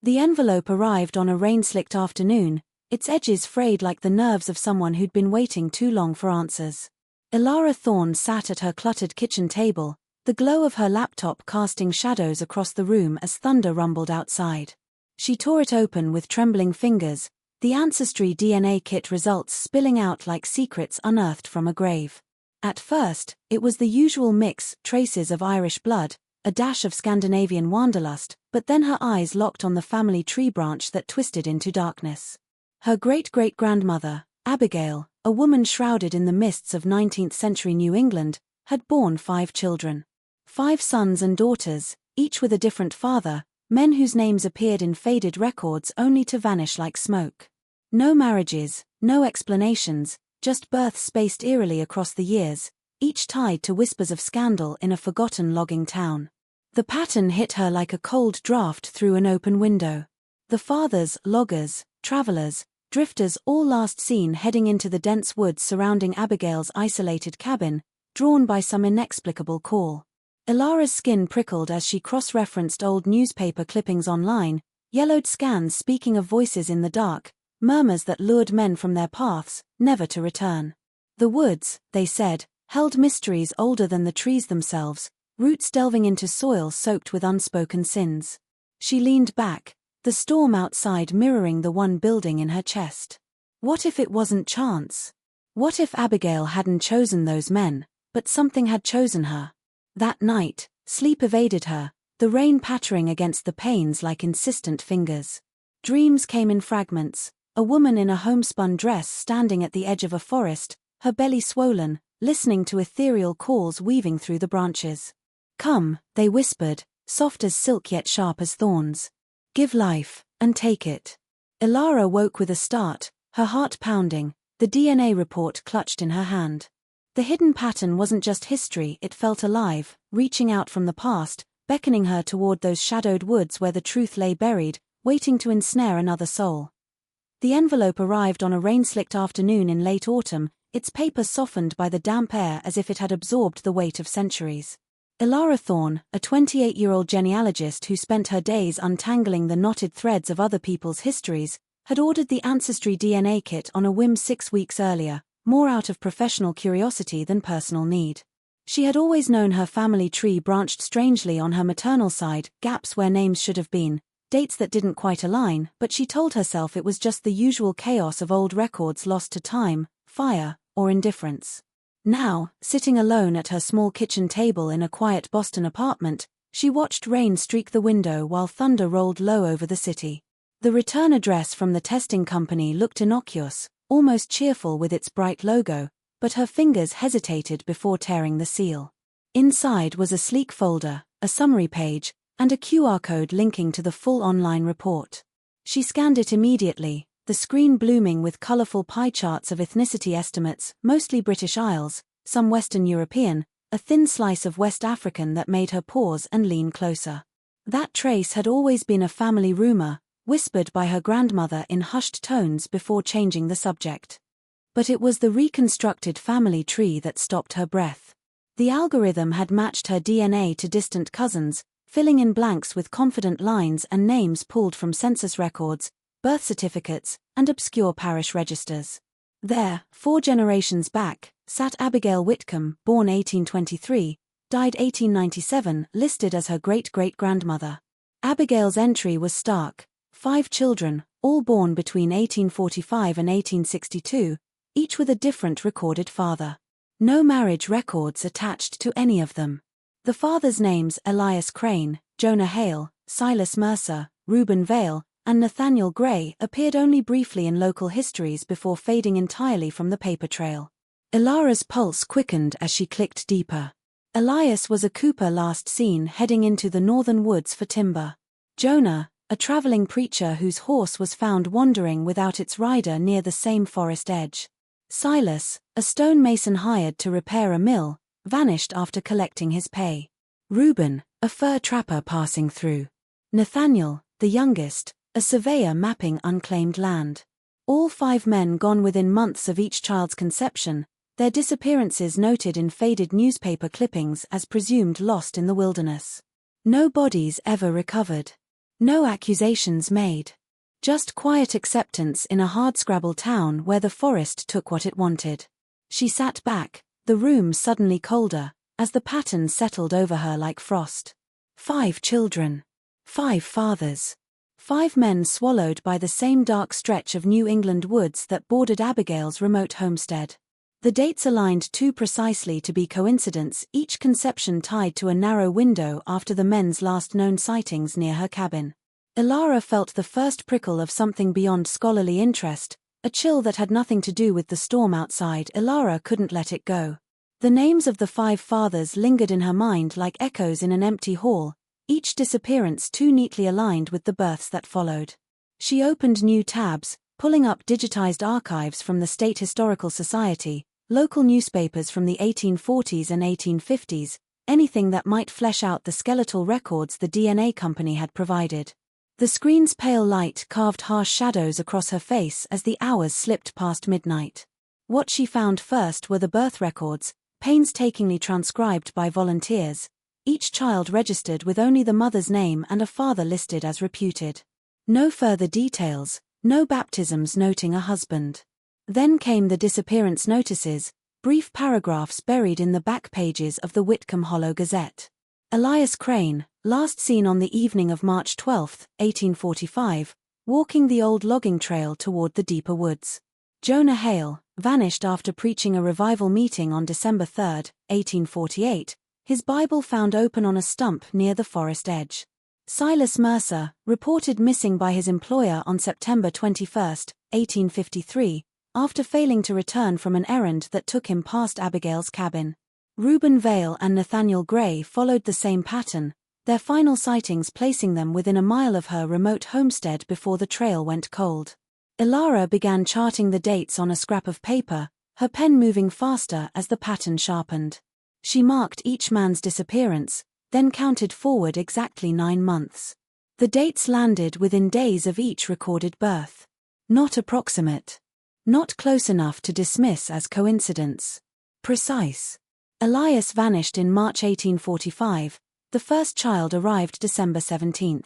The envelope arrived on a rain-slicked afternoon, its edges frayed like the nerves of someone who'd been waiting too long for answers. Elara Thorne sat at her cluttered kitchen table, the glow of her laptop casting shadows across the room as thunder rumbled outside. She tore it open with trembling fingers, the Ancestry DNA kit results spilling out like secrets unearthed from a grave. At first, it was the usual mix, traces of Irish blood, a dash of Scandinavian wanderlust, but then her eyes locked on the family tree branch that twisted into darkness. Her great-great-grandmother, Abigail, a woman shrouded in the mists of 19th-century New England, had borne 5 children. 5 sons and daughters, each with a different father, men whose names appeared in faded records only to vanish like smoke. No marriages, no explanations, just births spaced eerily across the years, each tied to whispers of scandal in a forgotten logging town. The pattern hit her like a cold draft through an open window. The fathers, loggers, travelers, drifters all last seen heading into the dense woods surrounding Abigail's isolated cabin, drawn by some inexplicable call. Elara's skin prickled as she cross-referenced old newspaper clippings online, yellowed scans speaking of voices in the dark, murmurs that lured men from their paths, never to return. The woods, they said, held mysteries older than the trees themselves, roots delving into soil soaked with unspoken sins. She leaned back, the storm outside mirroring the one building in her chest. What if it wasn't chance? What if Abigail hadn't chosen those men, but something had chosen her? That night, sleep evaded her, the rain pattering against the panes like insistent fingers. Dreams came in fragments, a woman in a homespun dress standing at the edge of a forest, her belly swollen, listening to ethereal calls weaving through the branches. Come, they whispered, soft as silk yet sharp as thorns. Give life, and take it. Elara woke with a start, her heart pounding, the DNA report clutched in her hand. The hidden pattern wasn't just history, it felt alive, reaching out from the past, beckoning her toward those shadowed woods where the truth lay buried, waiting to ensnare another soul. The envelope arrived on a rain-slicked afternoon in late autumn, its paper softened by the damp air as if it had absorbed the weight of centuries. Elara Thorne, a 28-year-old genealogist who spent her days untangling the knotted threads of other people's histories, had ordered the Ancestry DNA kit on a whim 6 weeks earlier, more out of professional curiosity than personal need. She had always known her family tree branched strangely on her maternal side, gaps where names should have been, dates that didn't quite align, but she told herself it was just the usual chaos of old records lost to time, fire, or indifference. Now, sitting alone at her small kitchen table in a quiet Boston apartment, she watched rain streak the window while thunder rolled low over the city. The return address from the testing company looked innocuous, almost cheerful with its bright logo, but her fingers hesitated before tearing the seal. Inside was a sleek folder, a summary page, and a QR code linking to the full online report. She scanned it immediately, the screen blooming with colorful pie charts of ethnicity estimates, mostly British Isles, some Western European, a thin slice of West African that made her pause and lean closer. That trace had always been a family rumor, whispered by her grandmother in hushed tones before changing the subject. But it was the reconstructed family tree that stopped her breath. The algorithm had matched her DNA to distant cousins, filling in blanks with confident lines and names pulled from census records, birth certificates, and obscure parish registers. There, 4 generations back, sat Abigail Whitcomb, born 1823, died 1897, listed as her great-great-grandmother. Abigail's entry was stark: 5 children, all born between 1845 and 1862, each with a different recorded father. No marriage records attached to any of them. The fathers' names Elias Crane, Jonah Hale, Silas Mercer, Reuben Vale, and Nathaniel Gray appeared only briefly in local histories before fading entirely from the paper trail. Elara's pulse quickened as she clicked deeper. Elias was a cooper last seen heading into the northern woods for timber. Jonah, a traveling preacher whose horse was found wandering without its rider near the same forest edge. Silas, a stonemason hired to repair a mill, vanished after collecting his pay. Reuben, a fur trapper passing through. Nathaniel, the youngest, a surveyor mapping unclaimed land. All 5 men gone within months of each child's conception, their disappearances noted in faded newspaper clippings as presumed lost in the wilderness. No bodies ever recovered. No accusations made. Just quiet acceptance in a hardscrabble town where the forest took what it wanted. She sat back, the room suddenly colder, as the pattern settled over her like frost. 5 children. 5 fathers. 5 men swallowed by the same dark stretch of New England woods that bordered Abigail's remote homestead. The dates aligned too precisely to be coincidence, each conception tied to a narrow window after the men's last known sightings near her cabin. Ilara felt the first prickle of something beyond scholarly interest, a chill that had nothing to do with the storm outside. Ilara couldn't let it go. The names of the 5 fathers lingered in her mind like echoes in an empty hall, each disappearance too neatly aligned with the births that followed. She opened new tabs, pulling up digitized archives from the State Historical Society, local newspapers from the 1840s and 1850s, anything that might flesh out the skeletal records the DNA company had provided. The screen's pale light carved harsh shadows across her face as the hours slipped past midnight. What she found first were the birth records, painstakingly transcribed by volunteers, each child registered with only the mother's name and a father listed as reputed. No further details, no baptisms noting a husband. Then came the disappearance notices, brief paragraphs buried in the back pages of the Whitcomb Hollow Gazette. Elias Crane, last seen on the evening of March 12, 1845, walking the old logging trail toward the deeper woods. Jonah Hale, vanished after preaching a revival meeting on December 3, 1848, his Bible found open on a stump near the forest edge. Silas Mercer, reported missing by his employer on September 21, 1853, after failing to return from an errand that took him past Abigail's cabin. Reuben Vale and Nathaniel Gray followed the same pattern, their final sightings placing them within a mile of her remote homestead before the trail went cold. Ilara began charting the dates on a scrap of paper, her pen moving faster as the pattern sharpened. She marked each man's disappearance, then counted forward exactly 9 months. The dates landed within days of each recorded birth. Not approximate. Not close enough to dismiss as coincidence. Precise. Elias vanished in March 1845, the first child arrived December 17.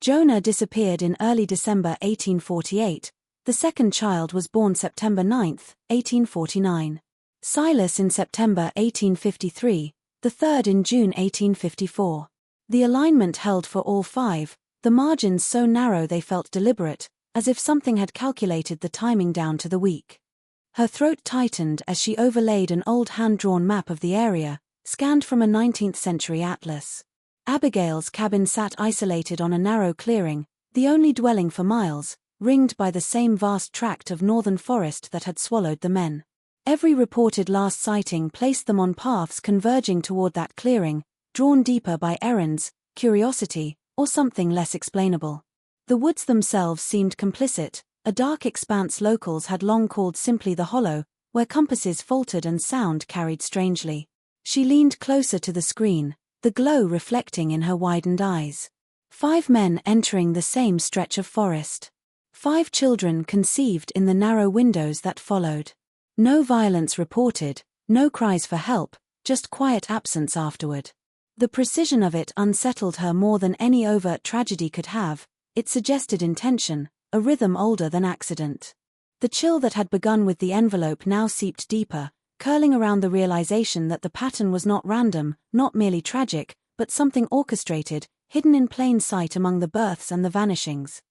Jonah disappeared in early December 1848, the second child was born September 9, 1849. Silas in September 1853, the third in June 1854. The alignment held for all 5, the margins so narrow they felt deliberate, as if something had calculated the timing down to the week. Her throat tightened as she overlaid an old hand-drawn map of the area, scanned from a 19th-century atlas. Abigail's cabin sat isolated on a narrow clearing, the only dwelling for miles, ringed by the same vast tract of northern forest that had swallowed the men. Every reported last sighting placed them on paths converging toward that clearing, drawn deeper by errands, curiosity, or something less explainable. The woods themselves seemed complicit, a dark expanse locals had long called simply the Hollow, where compasses faltered and sound carried strangely. She leaned closer to the screen, the glow reflecting in her widened eyes. 5 men entering the same stretch of forest. 5 children conceived in the narrow windows that followed. No violence reported, no cries for help, just quiet absence afterward. The precision of it unsettled her more than any overt tragedy could have. It suggested intention, a rhythm older than accident. The chill that had begun with the envelope now seeped deeper, curling around the realization that the pattern was not random, not merely tragic, but something orchestrated, hidden in plain sight among the births and the vanishings.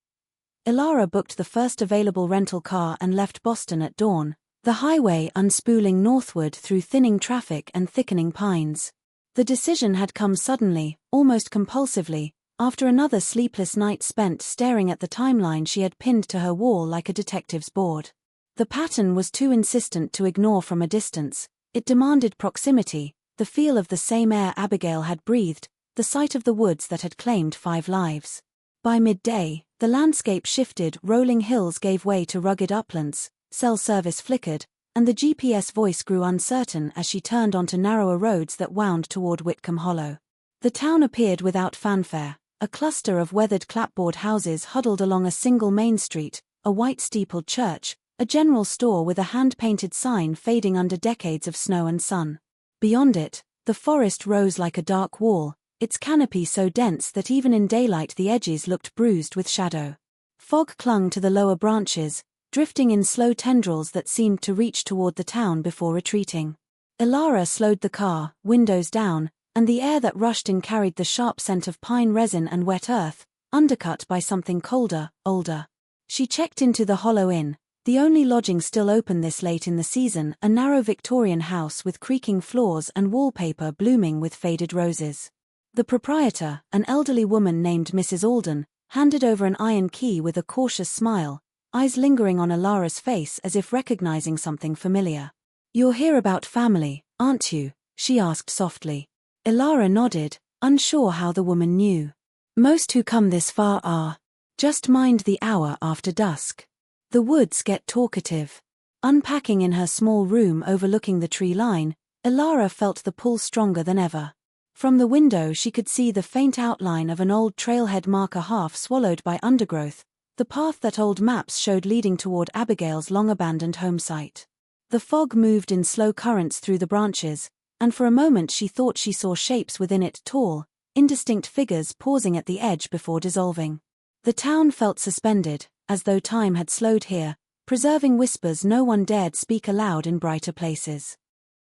Ilara booked the first available rental car and left Boston at dawn, the highway unspooling northward through thinning traffic and thickening pines. The decision had come suddenly, almost compulsively, after another sleepless night spent staring at the timeline she had pinned to her wall like a detective's board. The pattern was too insistent to ignore from a distance, it demanded proximity, the feel of the same air Abigail had breathed, the sight of the woods that had claimed 5 lives. By midday, the landscape shifted, rolling hills gave way to rugged uplands, cell service flickered, and the GPS voice grew uncertain as she turned onto narrower roads that wound toward Whitcomb Hollow. The town appeared without fanfare. A cluster of weathered clapboard houses huddled along a single main street, a white steepled church, a general store with a hand-painted sign fading under decades of snow and sun. Beyond it, the forest rose like a dark wall, its canopy so dense that even in daylight the edges looked bruised with shadow. Fog clung to the lower branches, drifting in slow tendrils that seemed to reach toward the town before retreating. Ilara slowed the car, windows down, and the air that rushed in carried the sharp scent of pine resin and wet earth, undercut by something colder, older. She checked into the Hollow Inn, the only lodging still open this late in the season, a narrow Victorian house with creaking floors and wallpaper blooming with faded roses. The proprietor, an elderly woman named Mrs. Alden, handed over an iron key with a cautious smile, eyes lingering on Ilara's face as if recognizing something familiar. "You're here about family, aren't you?" she asked softly. Ilara nodded, unsure how the woman knew. "Most who come this far are. Just mind the hour after dusk. The woods get talkative." Unpacking in her small room overlooking the tree line, Ilara felt the pull stronger than ever. From the window she could see the faint outline of an old trailhead marker half swallowed by undergrowth, the path that old maps showed leading toward Abigail's long-abandoned homesite. The fog moved in slow currents through the branches, and for a moment she thought she saw shapes within it, tall, indistinct figures pausing at the edge before dissolving. The town felt suspended, as though time had slowed here, preserving whispers no one dared speak aloud in brighter places.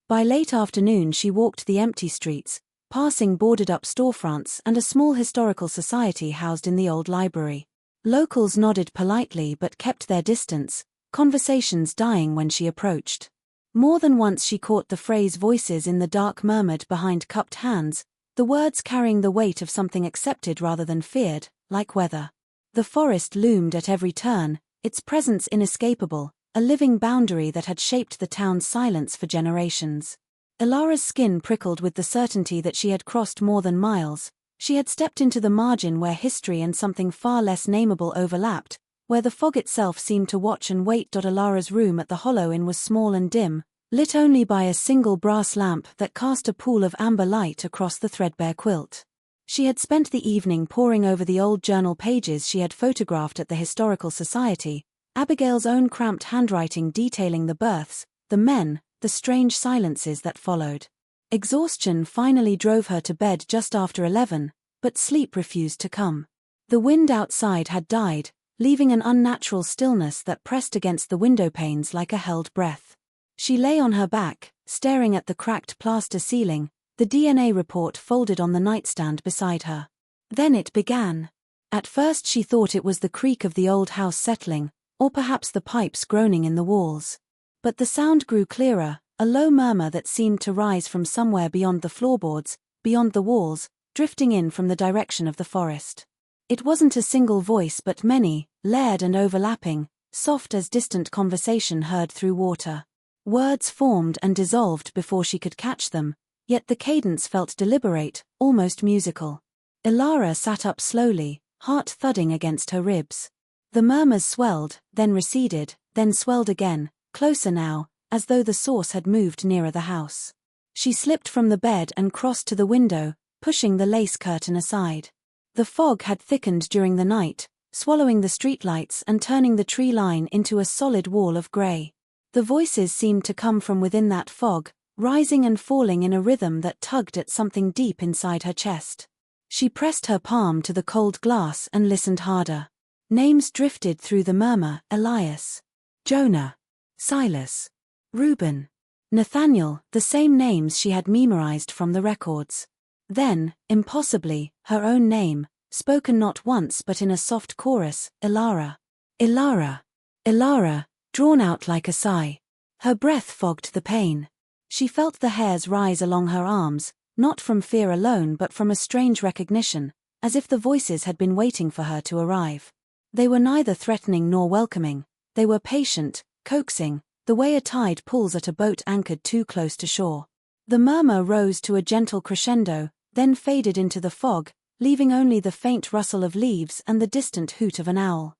By late afternoon she walked the empty streets, passing boarded-up storefronts and a small historical society housed in the old library. Locals nodded politely but kept their distance, conversations dying when she approached. More than once she caught the phrase "voices in the dark" murmured behind cupped hands, the words carrying the weight of something accepted rather than feared, like weather. The forest loomed at every turn, its presence inescapable, a living boundary that had shaped the town's silence for generations. Ilara's skin prickled with the certainty that she had crossed more than miles. She had stepped into the margin where history and something far less nameable overlapped, where the fog itself seemed to watch and wait. Ilara's room at the Hollow Inn was small and dim, lit only by a single brass lamp that cast a pool of amber light across the threadbare quilt. She had spent the evening poring over the old journal pages she had photographed at the Historical Society, Abigail's own cramped handwriting detailing the births, the men, the strange silences that followed. Exhaustion finally drove her to bed just after 11, but sleep refused to come. The wind outside had died, leaving an unnatural stillness that pressed against the window panes like a held breath. She lay on her back, staring at the cracked plaster ceiling, the DNA report folded on the nightstand beside her. Then it began. At first she thought it was the creak of the old house settling, or perhaps the pipes groaning in the walls. But the sound grew clearer, a low murmur that seemed to rise from somewhere beyond the floorboards, beyond the walls, drifting in from the direction of the forest. It wasn't a single voice but many, layered and overlapping, soft as distant conversation heard through water. Words formed and dissolved before she could catch them, yet the cadence felt deliberate, almost musical. Ilara sat up slowly, heart thudding against her ribs. The murmurs swelled, then receded, then swelled again, closer now, as though the source had moved nearer the house. She slipped from the bed and crossed to the window, pushing the lace curtain aside. The fog had thickened during the night, swallowing the streetlights and turning the tree line into a solid wall of grey. The voices seemed to come from within that fog, rising and falling in a rhythm that tugged at something deep inside her chest. She pressed her palm to the cold glass and listened harder. Names drifted through the murmur: Elias, Jonah, Silas, Reuben, Nathaniel, the same names she had memorized from the records. Then, impossibly, her own name, spoken not once but in a soft chorus: Ilara, Ilara, Ilara, drawn out like a sigh. Her breath fogged the pain. She felt the hairs rise along her arms, not from fear alone but from a strange recognition, as if the voices had been waiting for her to arrive. They were neither threatening nor welcoming, they were patient, coaxing, the way a tide pulls at a boat anchored too close to shore. The murmur rose to a gentle crescendo, then faded into the fog, leaving only the faint rustle of leaves and the distant hoot of an owl.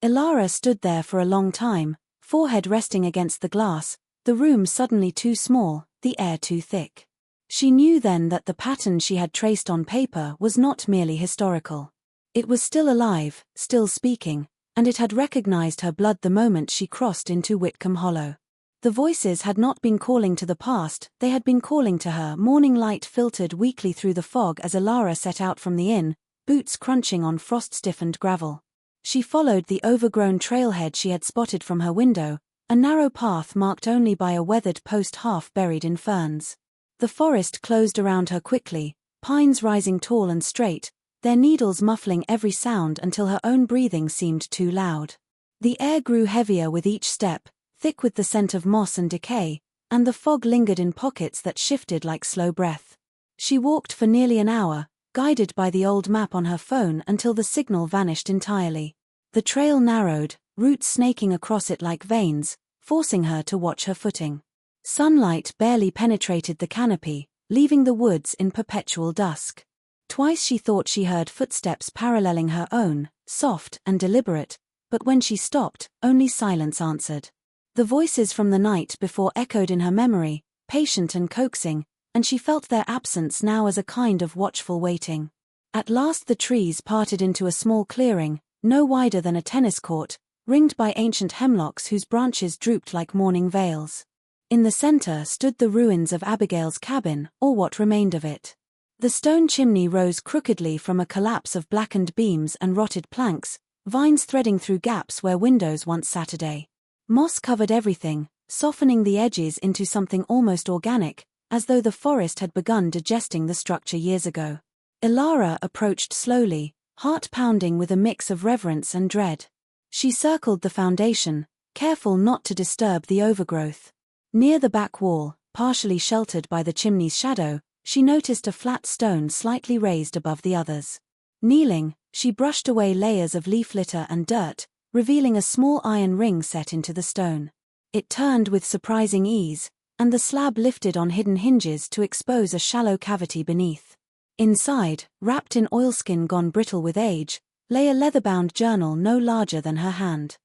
Ilara stood there for a long time, forehead resting against the glass, the room suddenly too small, the air too thick. She knew then that the pattern she had traced on paper was not merely historical. It was still alive, still speaking, and it had recognized her blood the moment she crossed into Whitcomb Hollow. The voices had not been calling to the past, they had been calling to her. Morning light filtered weakly through the fog as Alara set out from the inn, boots crunching on frost-stiffened gravel. She followed the overgrown trailhead she had spotted from her window, a narrow path marked only by a weathered post half buried in ferns. The forest closed around her quickly, pines rising tall and straight, their needles muffling every sound until her own breathing seemed too loud. The air grew heavier with each step, thick with the scent of moss and decay, and the fog lingered in pockets that shifted like slow breath. She walked for nearly an hour, guided by the old map on her phone until the signal vanished entirely. The trail narrowed, roots snaking across it like veins, forcing her to watch her footing. Sunlight barely penetrated the canopy, leaving the woods in perpetual dusk. Twice she thought she heard footsteps paralleling her own, soft and deliberate, but when she stopped, only silence answered. The voices from the night before echoed in her memory, patient and coaxing, and she felt their absence now as a kind of watchful waiting. At last the trees parted into a small clearing, no wider than a tennis court, ringed by ancient hemlocks whose branches drooped like mourning veils. In the center stood the ruins of Abigail's cabin, or what remained of it. The stone chimney rose crookedly from a collapse of blackened beams and rotted planks, vines threading through gaps where windows once sat a day. Moss covered everything, softening the edges into something almost organic, as though the forest had begun digesting the structure years ago. Alara approached slowly, heart pounding with a mix of reverence and dread. She circled the foundation, careful not to disturb the overgrowth. Near the back wall, partially sheltered by the chimney's shadow, she noticed a flat stone slightly raised above the others. Kneeling, she brushed away layers of leaf litter and dirt, revealing a small iron ring set into the stone. It turned with surprising ease, and the slab lifted on hidden hinges to expose a shallow cavity beneath. Inside, wrapped in oilskin gone brittle with age, lay a leather-bound journal no larger than her hand.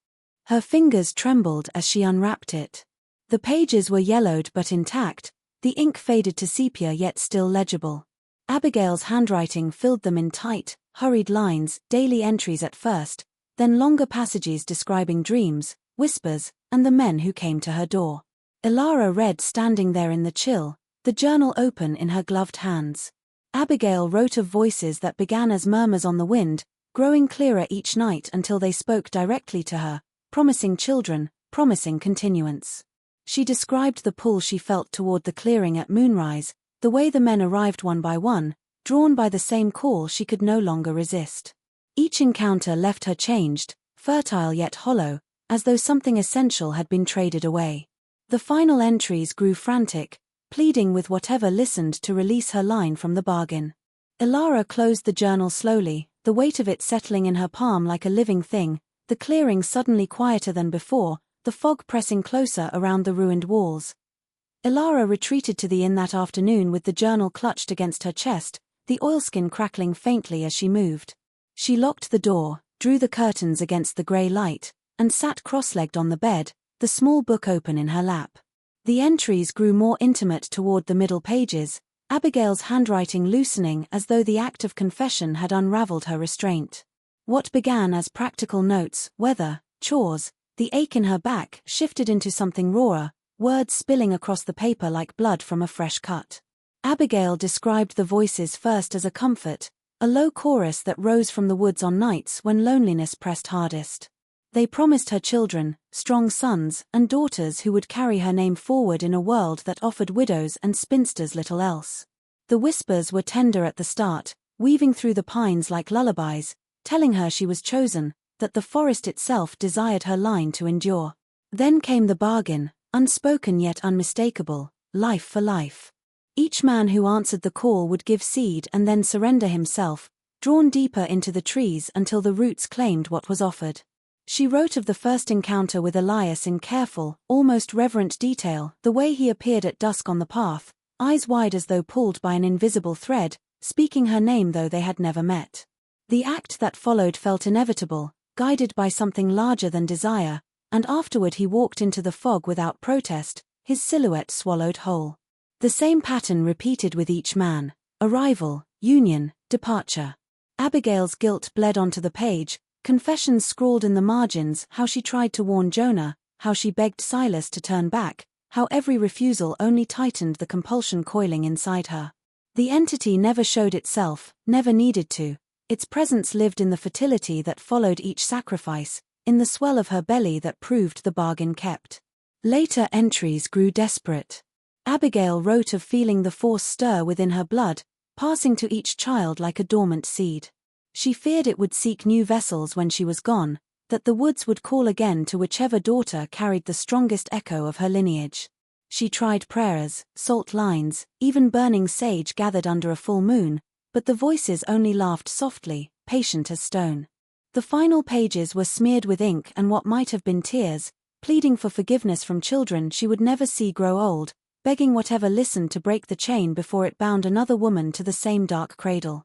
Her fingers trembled as she unwrapped it. The pages were yellowed but intact, the ink faded to sepia yet still legible. Abigail's handwriting filled them in tight, hurried lines, daily entries at first, then longer passages describing dreams, whispers, and the men who came to her door. Alara read standing there in the chill, the journal open in her gloved hands. Abigail wrote of voices that began as murmurs on the wind, growing clearer each night until they spoke directly to her, promising children, promising continuance. She described the pull she felt toward the clearing at moonrise, the way the men arrived one by one, drawn by the same call she could no longer resist. Each encounter left her changed, fertile yet hollow, as though something essential had been traded away. The final entries grew frantic, pleading with whatever listened to release her line from the bargain. Alara closed the journal slowly, the weight of it settling in her palm like a living thing, the clearing suddenly quieter than before, the fog pressing closer around the ruined walls. Alara retreated to the inn that afternoon with the journal clutched against her chest, the oilskin crackling faintly as she moved. She locked the door, drew the curtains against the grey light, and sat cross-legged on the bed, the small book open in her lap. The entries grew more intimate toward the middle pages, Abigail's handwriting loosening as though the act of confession had unraveled her restraint. What began as practical notes, weather, chores, the ache in her back shifted into something rawer, words spilling across the paper like blood from a fresh cut. Abigail described the voices first as a comfort, a low chorus that rose from the woods on nights when loneliness pressed hardest. They promised her children, strong sons and daughters who would carry her name forward in a world that offered widows and spinsters little else. The whispers were tender at the start, weaving through the pines like lullabies, telling her she was chosen, that the forest itself desired her line to endure. Then came the bargain, unspoken yet unmistakable, life for life. Each man who answered the call would give seed and then surrender himself, drawn deeper into the trees until the roots claimed what was offered. She wrote of the first encounter with Elias in careful, almost reverent detail, the way he appeared at dusk on the path, eyes wide as though pulled by an invisible thread, speaking her name though they had never met. The act that followed felt inevitable, guided by something larger than desire, and afterward he walked into the fog without protest, his silhouette swallowed whole. The same pattern repeated with each man: arrival, union, departure. Abigail's guilt bled onto the page, confessions scrawled in the margins, how she tried to warn Jonah, how she begged Silas to turn back, how every refusal only tightened the compulsion coiling inside her. The entity never showed itself, never needed to. Its presence lived in the fertility that followed each sacrifice, in the swell of her belly that proved the bargain kept. Later entries grew desperate. Abigail wrote of feeling the force stir within her blood, passing to each child like a dormant seed. She feared it would seek new vessels when she was gone, that the woods would call again to whichever daughter carried the strongest echo of her lineage. She tried prayers, salt lines, even burning sage gathered under a full moon, but the voices only laughed softly, patient as stone. The final pages were smeared with ink and what might have been tears, pleading for forgiveness from children she would never see grow old, begging whatever listened to break the chain before it bound another woman to the same dark cradle.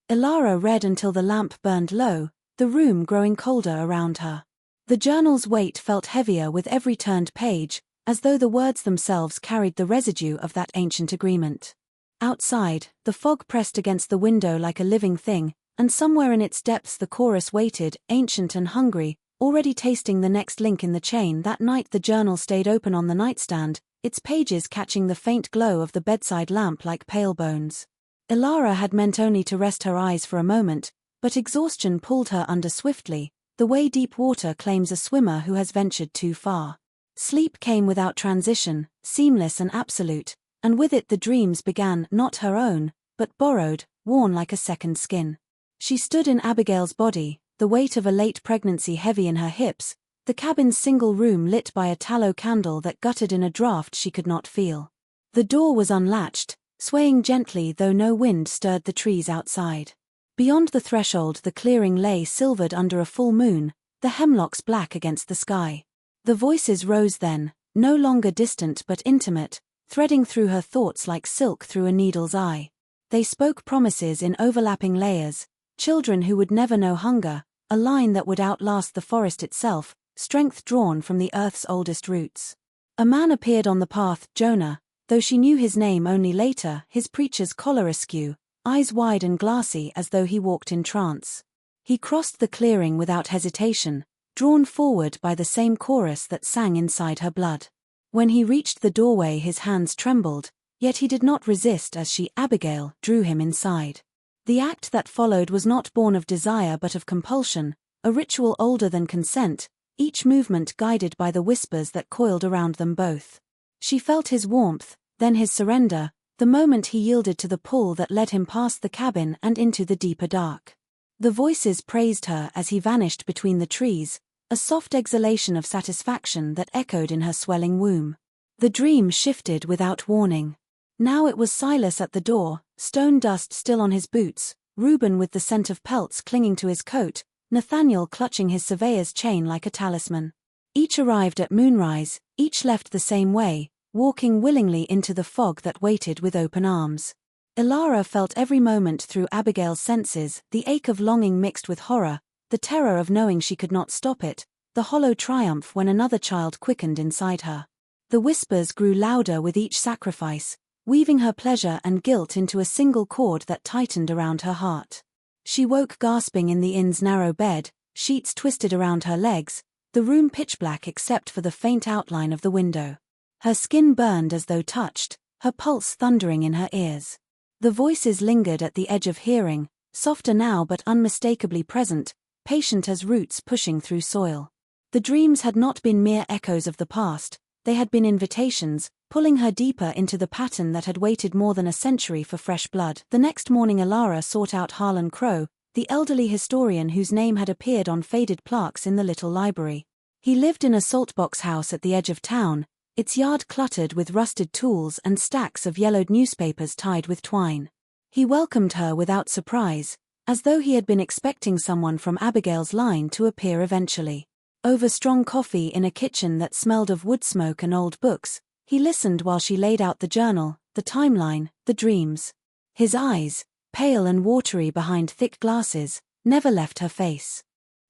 Ilara read until the lamp burned low, the room growing colder around her. The journal's weight felt heavier with every turned page, as though the words themselves carried the residue of that ancient agreement. Outside, the fog pressed against the window like a living thing, and somewhere in its depths the chorus waited, ancient and hungry, already tasting the next link in the chain. That night the journal stayed open on the nightstand, its pages catching the faint glow of the bedside lamp like pale bones. Ilara had meant only to rest her eyes for a moment, but exhaustion pulled her under swiftly, the way deep water claims a swimmer who has ventured too far. Sleep came without transition, seamless and absolute, and with it the dreams began, not her own, but borrowed, worn like a second skin. She stood in Abigail's body, the weight of a late pregnancy heavy in her hips, the cabin's single room lit by a tallow candle that guttered in a draught she could not feel. The door was unlatched, swaying gently though no wind stirred the trees outside. Beyond the threshold the clearing lay silvered under a full moon, the hemlocks black against the sky. The voices rose then, no longer distant but intimate, threading through her thoughts like silk through a needle's eye. They spoke promises in overlapping layers, children who would never know hunger, a line that would outlast the forest itself, strength drawn from the earth's oldest roots. A man appeared on the path, Jonah, though she knew his name only later, his preacher's collar askew, eyes wide and glassy as though he walked in trance. He crossed the clearing without hesitation, drawn forward by the same chorus that sang inside her blood. When he reached the doorway his hands trembled, yet he did not resist as she, Abigail, drew him inside. The act that followed was not born of desire but of compulsion, a ritual older than consent, each movement guided by the whispers that coiled around them both. She felt his warmth, then his surrender, the moment he yielded to the pull that led him past the cabin and into the deeper dark. The voices praised her as he vanished between the trees, a soft exhalation of satisfaction that echoed in her swelling womb. The dream shifted without warning. Now it was Silas at the door, stone dust still on his boots, Reuben with the scent of pelts clinging to his coat, Nathaniel clutching his surveyor's chain like a talisman. Each arrived at moonrise, each left the same way, walking willingly into the fog that waited with open arms. Ilara felt every moment through Abigail's senses, the ache of longing mixed with horror, the terror of knowing she could not stop it, the hollow triumph when another child quickened inside her. The whispers grew louder with each sacrifice, weaving her pleasure and guilt into a single cord that tightened around her heart. She woke gasping in the inn's narrow bed, sheets twisted around her legs, the room pitch black except for the faint outline of the window. Her skin burned as though touched, her pulse thundering in her ears. The voices lingered at the edge of hearing, softer now but unmistakably present, patient as roots pushing through soil. The dreams had not been mere echoes of the past, they had been invitations, pulling her deeper into the pattern that had waited more than a century for fresh blood. The next morning Ilara sought out Harlan Crow, the elderly historian whose name had appeared on faded plaques in the little library. He lived in a saltbox house at the edge of town, its yard cluttered with rusted tools and stacks of yellowed newspapers tied with twine. He welcomed her without surprise, as though he had been expecting someone from Abigail's line to appear eventually. Over strong coffee in a kitchen that smelled of wood smoke and old books, he listened while she laid out the journal, the timeline, the dreams. His eyes, pale and watery behind thick glasses, never left her face.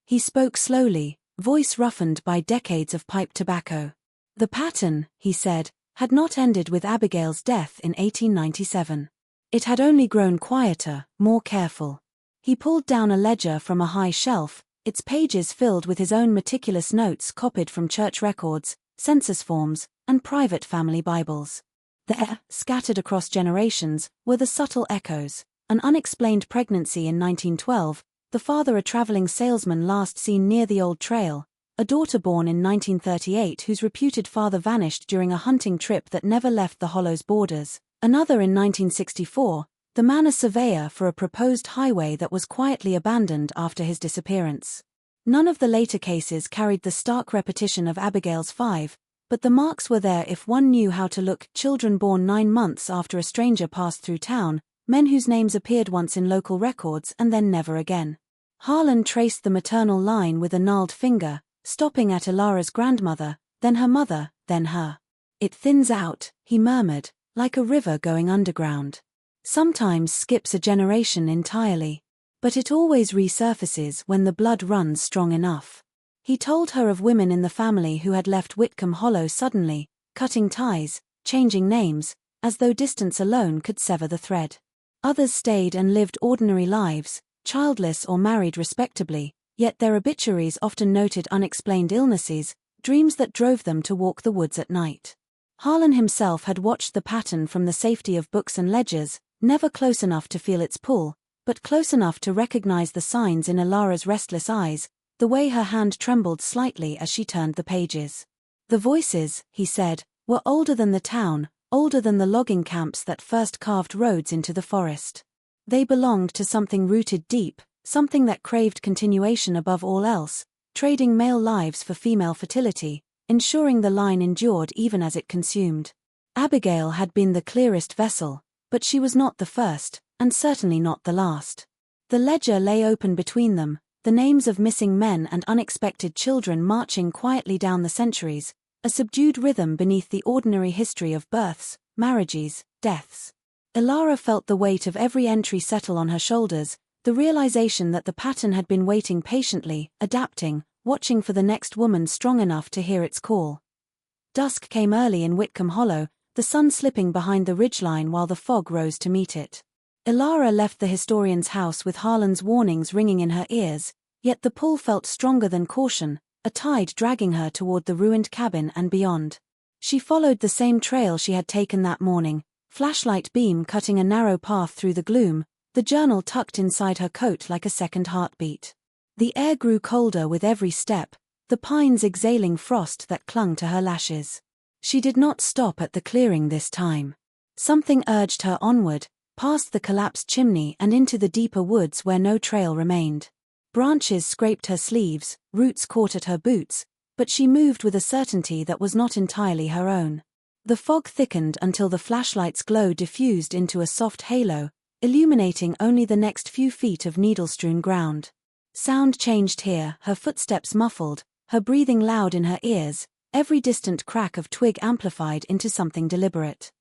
He spoke slowly, voice roughened by decades of pipe tobacco. The pattern, he said, had not ended with Abigail's death in 1897. It had only grown quieter, more careful. He pulled down a ledger from a high shelf, its pages filled with his own meticulous notes copied from church records, census forms, and private family Bibles. There, scattered across generations, were the subtle echoes: an unexplained pregnancy in 1912, the father a traveling salesman last seen near the old trail, a daughter born in 1938 whose reputed father vanished during a hunting trip that never left the Hollow's borders, another in 1964, the man a surveyor for a proposed highway that was quietly abandoned after his disappearance. None of the later cases carried the stark repetition of Abigail's 5, but the marks were there if one knew how to look: children born 9 months after a stranger passed through town, men whose names appeared once in local records and then never again. Harlan traced the maternal line with a gnarled finger, stopping at Ilara's grandmother, then her mother, then her. "It thins out," he murmured, "like a river going underground. Sometimes skips a generation entirely. But it always resurfaces when the blood runs strong enough." He told her of women in the family who had left Whitcomb Hollow suddenly, cutting ties, changing names, as though distance alone could sever the thread. Others stayed and lived ordinary lives, childless or married respectably, yet their obituaries often noted unexplained illnesses, dreams that drove them to walk the woods at night. Harlan himself had watched the pattern from the safety of books and ledgers, never close enough to feel its pull, but close enough to recognize the signs in Ilara's restless eyes, the way her hand trembled slightly as she turned the pages. "The voices," he said, "were older than the town, older than the logging camps that first carved roads into the forest. They belonged to something rooted deep, something that craved continuation above all else, trading male lives for female fertility, ensuring the line endured even as it consumed." Abigail had been the clearest vessel, but she was not the first, and certainly not the last. The ledger lay open between them, the names of missing men and unexpected children marching quietly down the centuries, a subdued rhythm beneath the ordinary history of births, marriages, deaths. Ilara felt the weight of every entry settle on her shoulders, the realization that the pattern had been waiting patiently, adapting, watching for the next woman strong enough to hear its call. Dusk came early in Whitcomb Hollow, the sun slipping behind the ridgeline while the fog rose to meet it. Ilara left the historian's house with Harlan's warnings ringing in her ears, yet the pull felt stronger than caution, a tide dragging her toward the ruined cabin and beyond. She followed the same trail she had taken that morning, flashlight beam cutting a narrow path through the gloom, the journal tucked inside her coat like a second heartbeat. The air grew colder with every step, the pines exhaling frost that clung to her lashes. She did not stop at the clearing this time. Something urged her onward, past the collapsed chimney and into the deeper woods where no trail remained. Branches scraped her sleeves, roots caught at her boots, but she moved with a certainty that was not entirely her own. The fog thickened until the flashlight's glow diffused into a soft halo, illuminating only the next few feet of needle-strewn ground. Sound changed here, her footsteps muffled, her breathing loud in her ears, every distant crack of twig amplified into something deliberate.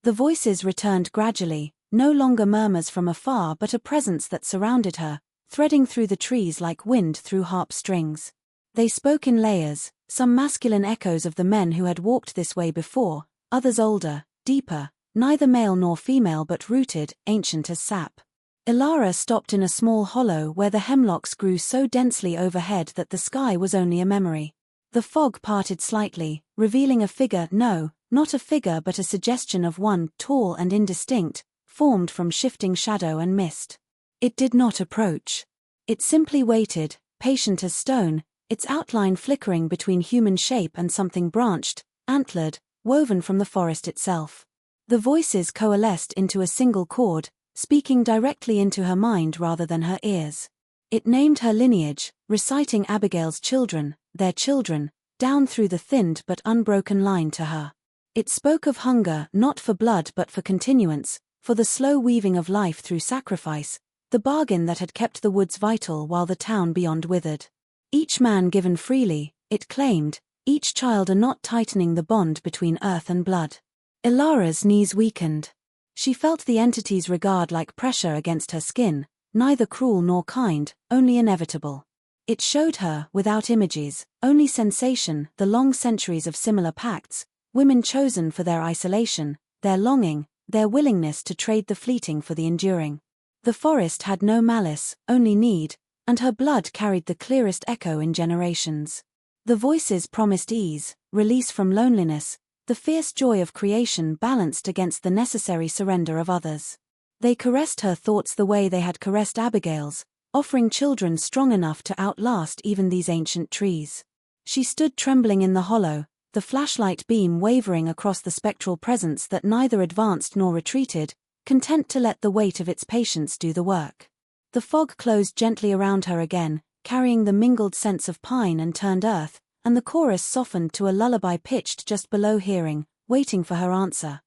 The voices returned gradually, no longer murmurs from afar but a presence that surrounded her, threading through the trees like wind through harp strings. They spoke in layers, some masculine echoes of the men who had walked this way before, others older, deeper, neither male nor female but rooted, ancient as sap. Ilara stopped in a small hollow where the hemlocks grew so densely overhead that the sky was only a memory. The fog parted slightly, revealing a figure, no, not a figure but a suggestion of one, tall and indistinct, formed from shifting shadow and mist. It did not approach. It simply waited, patient as stone, its outline flickering between human shape and something branched, antlered, woven from the forest itself. The voices coalesced into a single chord, speaking directly into her mind rather than her ears. It named her lineage, reciting Abigail's children, their children, down through the thinned but unbroken line to her. It spoke of hunger not for blood but for continuance, for the slow weaving of life through sacrifice, the bargain that had kept the woods vital while the town beyond withered. Each man given freely, it claimed, each child a knot tightening the bond between earth and blood. Ilara's knees weakened. She felt the entity's regard like pressure against her skin, neither cruel nor kind, only inevitable. It showed her, without images, only sensation, the long centuries of similar pacts, women chosen for their isolation, their longing, their willingness to trade the fleeting for the enduring. The forest had no malice, only need, and her blood carried the clearest echo in generations. The voices promised ease, release from loneliness, the fierce joy of creation balanced against the necessary surrender of others. They caressed her thoughts the way they had caressed Abigail's, offering children strong enough to outlast even these ancient trees. She stood trembling in the hollow, the flashlight beam wavering across the spectral presence that neither advanced nor retreated, content to let the weight of its patience do the work. The fog closed gently around her again, carrying the mingled scents of pine and turned earth, and the chorus softened to a lullaby pitched just below hearing, waiting for her answer.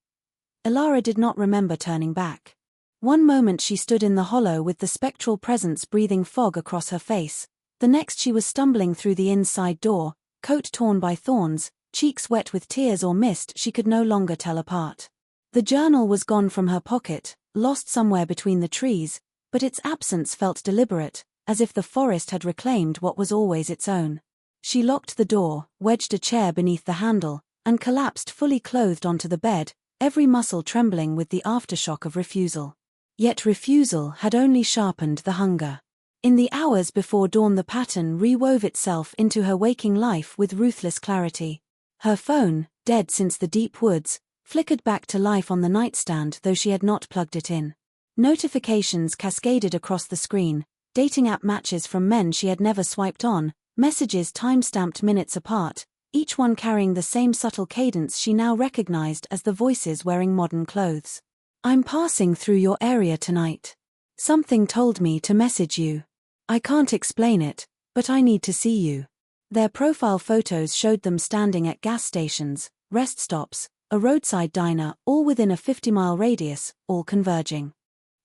Elara did not remember turning back. One moment she stood in the hollow with the spectral presence breathing fog across her face, the next she was stumbling through the inside door, coat torn by thorns, cheeks wet with tears or mist she could no longer tell apart. The journal was gone from her pocket, lost somewhere between the trees, but its absence felt deliberate, as if the forest had reclaimed what was always its own. She locked the door, wedged a chair beneath the handle, and collapsed fully clothed onto the bed, every muscle trembling with the aftershock of refusal. Yet refusal had only sharpened the hunger. In the hours before dawn the pattern rewove itself into her waking life with ruthless clarity. Her phone, dead since the deep woods, flickered back to life on the nightstand though she had not plugged it in. Notifications cascaded across the screen, dating app matches from men she had never swiped on, messages time-stamped minutes apart, each one carrying the same subtle cadence she now recognized as the voices wearing modern clothes. "I'm passing through your area tonight. Something told me to message you. I can't explain it, but I need to see you." Their profile photos showed them standing at gas stations, rest stops, a roadside diner, all within a 50-mile radius, all converging.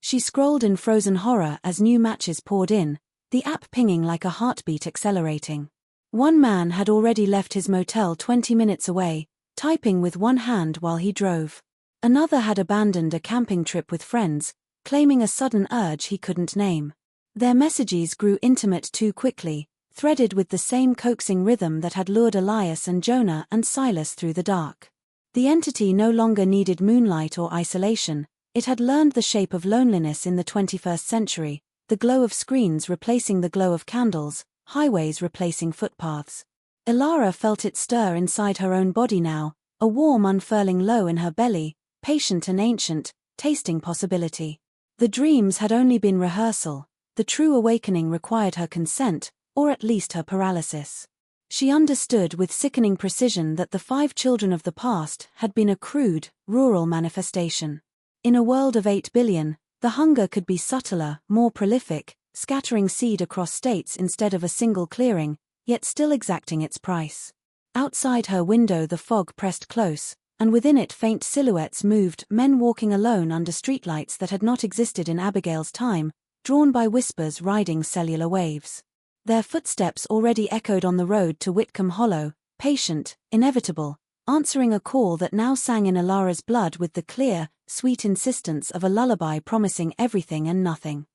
She scrolled in frozen horror as new matches poured in, the app pinging like a heartbeat accelerating. One man had already left his motel 20 minutes away, typing with one hand while he drove. Another had abandoned a camping trip with friends, claiming a sudden urge he couldn't name. Their messages grew intimate too quickly, threaded with the same coaxing rhythm that had lured Elias and Jonah and Silas through the dark. The entity no longer needed moonlight or isolation, it had learned the shape of loneliness in the 21st century, the glow of screens replacing the glow of candles, highways replacing footpaths. Elara felt it stir inside her own body now, a warm unfurling low in her belly, patient and ancient, tasting possibility. The dreams had only been rehearsal, the true awakening required her consent, or at least her paralysis. She understood with sickening precision that the 5 children of the past had been a crude, rural manifestation. In a world of 8 billion, the hunger could be subtler, more prolific, scattering seed across states instead of a single clearing, yet still exacting its price. Outside her window the fog pressed close, and within it faint silhouettes moved, men walking alone under streetlights that had not existed in Abigail's time, drawn by whispers riding cellular waves. Their footsteps already echoed on the road to Whitcomb Hollow, patient, inevitable, answering a call that now sang in Elara's blood with the clear, sweet insistence of a lullaby promising everything and nothing.